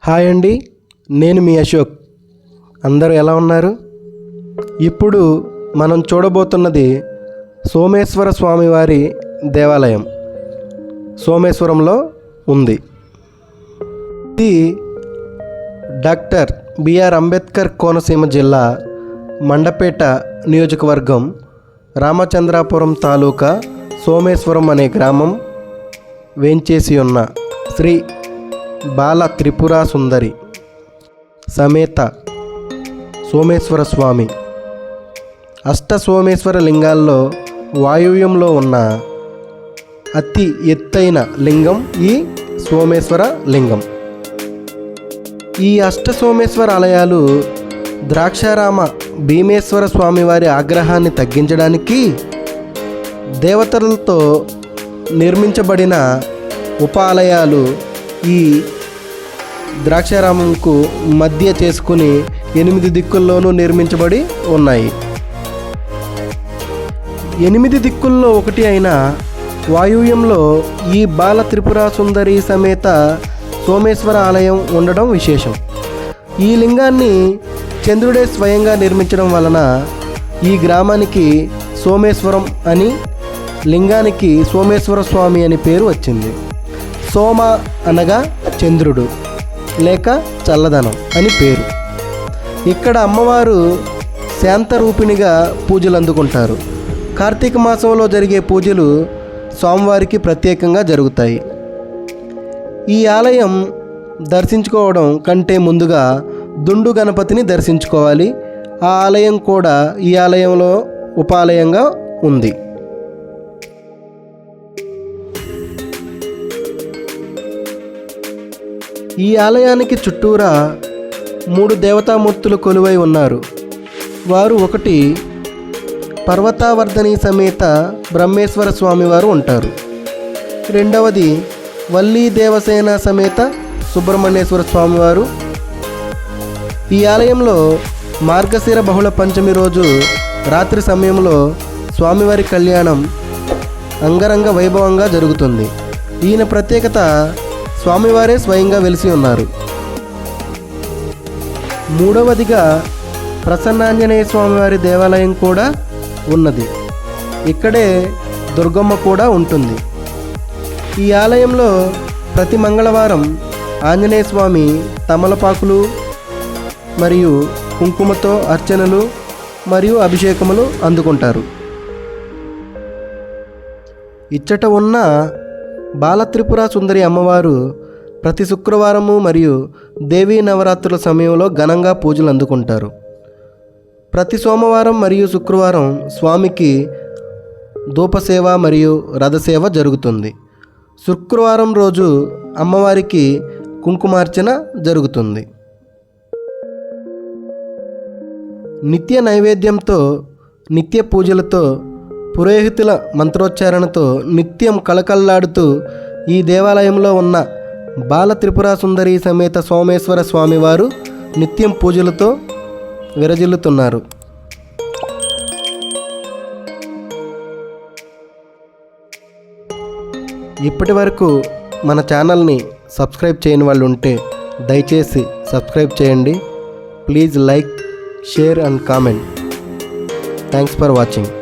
Hi అండి, నేను మీ అశోక్. అందరూ ఎలా ఉన్నారు? ఇప్పుడు మనం చూడబోతున్నది సోమేశ్వర స్వామివారి దేవాలయం. సోమేశ్వరంలో ఉంది. ఇది డాక్టర్ బిఆర్ అంబేద్కర్ కోనసీమ జిల్లా మండపేట నియోజకవర్గం రామచంద్రాపురం తాలూకా సోమేశ్వరం అనే గ్రామం వేంచేసి ఉన్న శ్రీ బాల త్రిపుర సుందరి సమేత సోమేశ్వర స్వామి అష్ట సోమేశ్వర లింగాల్లో వాయువ్యంలో ఉన్న అతి ఎత్తైన లింగం ఈ సోమేశ్వర లింగం. ఈ అష్ట సోమేశ్వర ఆలయాలు ద్రాక్షారామ భీమేశ్వర స్వామివారి ఆగ్రహాన్ని తగ్గించడానికి దేవతలతో నిర్మించబడిన ఉపాలయాలు ఈ ద్రాక్షారామంకు మధ్య చేసుకుని 8 దిక్కుల్లోనూ నిర్మించబడి ఉన్నాయి. 8 దిక్కుల్లో ఒకటి అయిన వాయువ్యంలో ఈ బాల త్రిపుర సుందరి సమేత సోమేశ్వర ఆలయం ఉండడం విశేషం. ఈ లింగాన్ని చంద్రుడే స్వయంగా నిర్మించడం వలన ఈ గ్రామానికి సోమేశ్వరం అని, లింగానికి సోమేశ్వర స్వామి అని పేరు వచ్చింది. సోమ అనగా చంద్రుడు లేక చల్లదనం అని పేరు. ఇక్కడ అమ్మవారు శాంతరూపిణిగా పూజలు అందుకుంటారు. కార్తీక మాసంలో జరిగే పూజలు స్వామివారికి ప్రత్యేకంగా జరుగుతాయి. ఈ ఆలయం దర్శించుకోవడం కంటే ముందుగా దుండు గణపతిని దర్శించుకోవాలి. ఆ ఆలయం కూడా ఈ ఆలయంలో ఉపాలయంగా ఉంది. ఈ ఆలయానికి చుట్టూరా 3 దేవతామూర్తులు కొలువై ఉన్నారు. వారు ఒకటి పర్వతావర్ధని సమేత బ్రహ్మేశ్వర స్వామివారు ఉంటారు. రెండవది వల్లీ దేవసేన సమేత సుబ్రహ్మణ్యేశ్వర స్వామివారు. ఈ ఆలయంలో మార్గశిర బహుళ పంచమి రోజు రాత్రి సమయంలో స్వామివారి కళ్యాణం అంగరంగ వైభవంగా జరుగుతుంది. ఈయన ప్రత్యేకత స్వామివారే స్వయంగా వెలిసి ఉన్నారు. మూడవదిగా ప్రసన్నాంజనేయ స్వామివారి దేవాలయం కూడా ఉన్నది. ఇక్కడే దుర్గమ్మ కూడా ఉంటుంది. ఈ ఆలయంలో ప్రతి మంగళవారం ఆంజనేయ స్వామి తమలపాకులు మరియు కుంకుమతో అర్చనలు మరియు అభిషేకములు అందుకుంటారు. ఇచ్చట ఉన్న బాలత్రిపుర సుందరి అమ్మవారు ప్రతి శుక్రవారము మరియు దేవీ నవరాత్రుల సమయంలో ఘనంగా పూజలు అందుకుంటారు. ప్రతి సోమవారం మరియు శుక్రవారం స్వామికి ధూపసేవ మరియు రథసేవ జరుగుతుంది. శుక్రవారం రోజు అమ్మవారికి కుంకుమార్చన జరుగుతుంది. నిత్య నైవేద్యంతో, నిత్య పూజలతో, పురోహితుల మంత్రోచ్చారణతో నిత్యం కళకళలాడుతూ ఈ దేవాలయంలో ఉన్న బాల త్రిపుర సుందరి సమేత సోమేశ్వర స్వామివారు నిత్యం పూజలతో విరజిల్లుతున్నారు. ఇప్పటి వరకు మన ఛానల్ని సబ్స్క్రైబ్ చేయని వాళ్ళు ఉంటే దయచేసి సబ్స్క్రైబ్ చేయండి. Please like, share and comment. Thanks for watching.